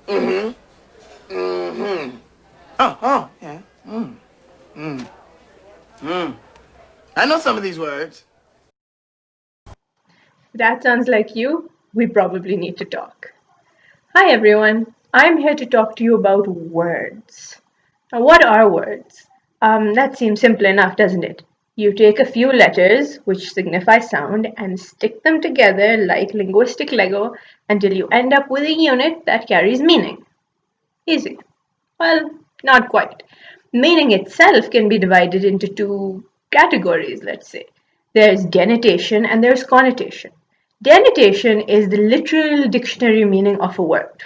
Mm-hmm. Mm-hmm. Oh, yeah. Mm. Mm. Mm. I know some of these words. That sounds like you. We probably need to talk. Hi everyone. I'm here to talk to you about words. Now, what are words? That seems simple enough, doesn't it? You take a few letters, which signify sound, and stick them together like linguistic Lego until you end up with a unit that carries meaning. Easy. Well, not quite. Meaning itself can be divided into two categories, let's say. There's denotation and there's connotation. Denotation is the literal dictionary meaning of a word,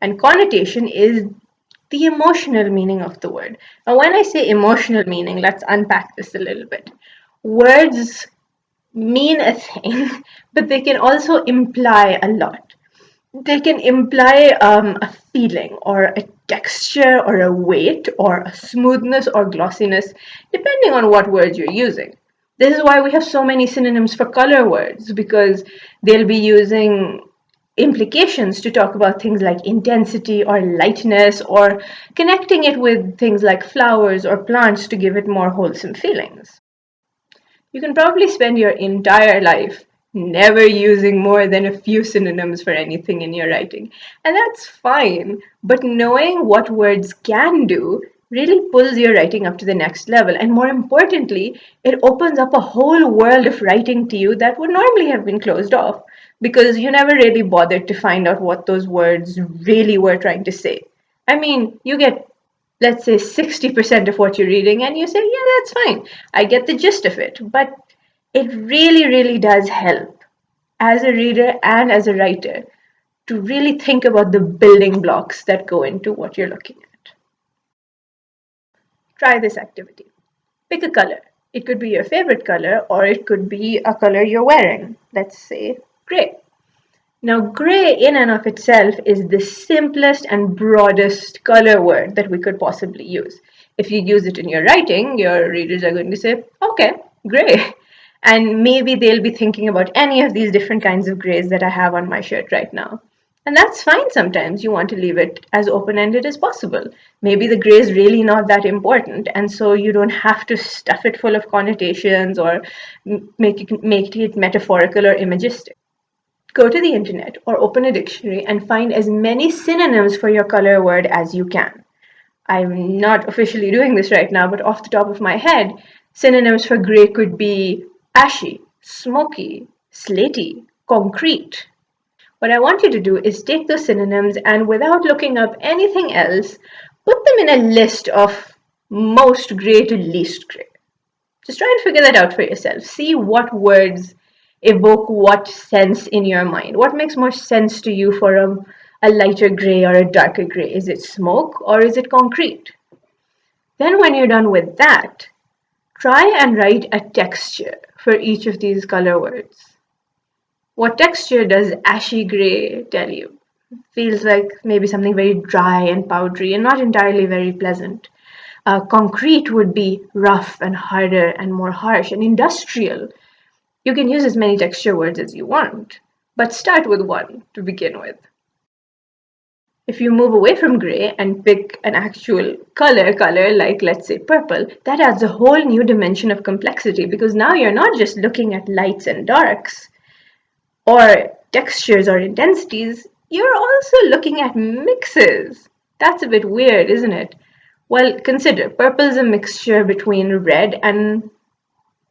and connotation is the emotional meaning of the word. Now, when I say emotional meaning, let's unpack this a little bit. Words mean a thing, but they can also imply a lot. They can imply a feeling or a texture or a weight or a smoothness or glossiness, depending on what words you're using. This is why we have so many synonyms for color words, because they'll be using implications to talk about things like intensity or lightness, or connecting it with things like flowers or plants to give it more wholesome feelings. You can probably spend your entire life never using more than a few synonyms for anything in your writing. And that's fine, but knowing what words can do really pulls your writing up to the next level. And more importantly, it opens up a whole world of writing to you that would normally have been closed off because you never really bothered to find out what those words really were trying to say. I mean, you get, let's say, 60% of what you're reading and you say, yeah, that's fine, I get the gist of it. But it really, really does help as a reader and as a writer to really think about the building blocks that go into what you're looking at. Try this activity. Pick a color. It could be your favorite color or it could be a color you're wearing. Let's say gray. Now, gray in and of itself is the simplest and broadest color word that we could possibly use. If you use it in your writing, your readers are going to say, okay, gray. And maybe they'll be thinking about any of these different kinds of grays that I have on my shirt right now. And that's fine sometimes. You want to leave it as open ended as possible. Maybe the gray is really not that important, and so you don't have to stuff it full of connotations or make it metaphorical or imagistic. Go to the internet or open a dictionary and find as many synonyms for your color word as you can. I'm not officially doing this right now, but off the top of my head, synonyms for gray could be ashy, smoky, slaty, concrete. What I want you to do is take those synonyms and, without looking up anything else, put them in a list of most gray to least gray. Just try and figure that out for yourself. See what words evoke what sense in your mind. What makes more sense to you for a lighter gray or a darker gray? Is it smoke or is it concrete? Then, when you're done with that, try and write a texture for each of these color words. What texture does ashy gray tell you? Feels like maybe something very dry and powdery and not entirely very pleasant. Concrete would be rough and harder and more harsh and industrial. You can use as many texture words as you want, but start with one to begin with. If you move away from gray and pick an actual color like, let's say, purple, that adds a whole new dimension of complexity because now you're not just looking at lights and darks or textures or intensities, you're also looking at mixes. That's a bit weird, isn't it? Well, consider purple is a mixture between red and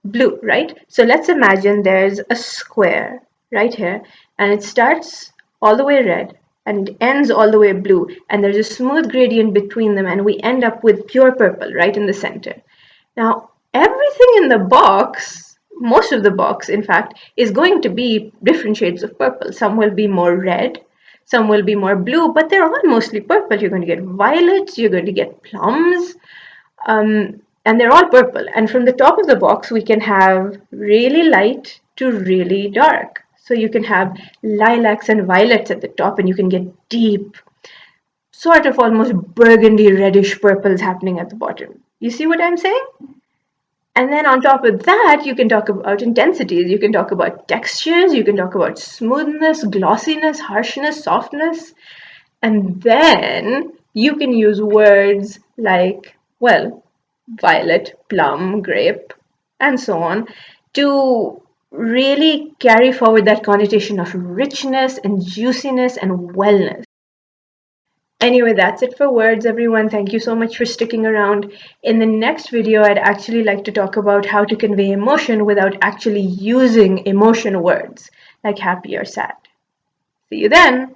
blue, right? So let's imagine there's a square right here, and it starts all the way red and it ends all the way blue, and there's a smooth gradient between them, and we end up with pure purple right in the center. Now, everything in the box, most of the box, in fact, is going to be different shades of purple. Some will be more red, some will be more blue, but they're all mostly purple. You're going to get violets, you're going to get plums, and they're all purple. And from the top of the box, we can have really light to really dark. So you can have lilacs and violets at the top, and you can get deep, sort of almost burgundy reddish purples happening at the bottom. You see what I'm saying? And then on top of that, you can talk about intensities, you can talk about textures, you can talk about smoothness, glossiness, harshness, softness. And then you can use words like, well, violet, plum, grape, and so on to really carry forward that connotation of richness and juiciness and wellness. Anyway, that's it for words, everyone. Thank you so much for sticking around. In the next video, I'd actually like to talk about how to convey emotion without actually using emotion words, like happy or sad. See you then!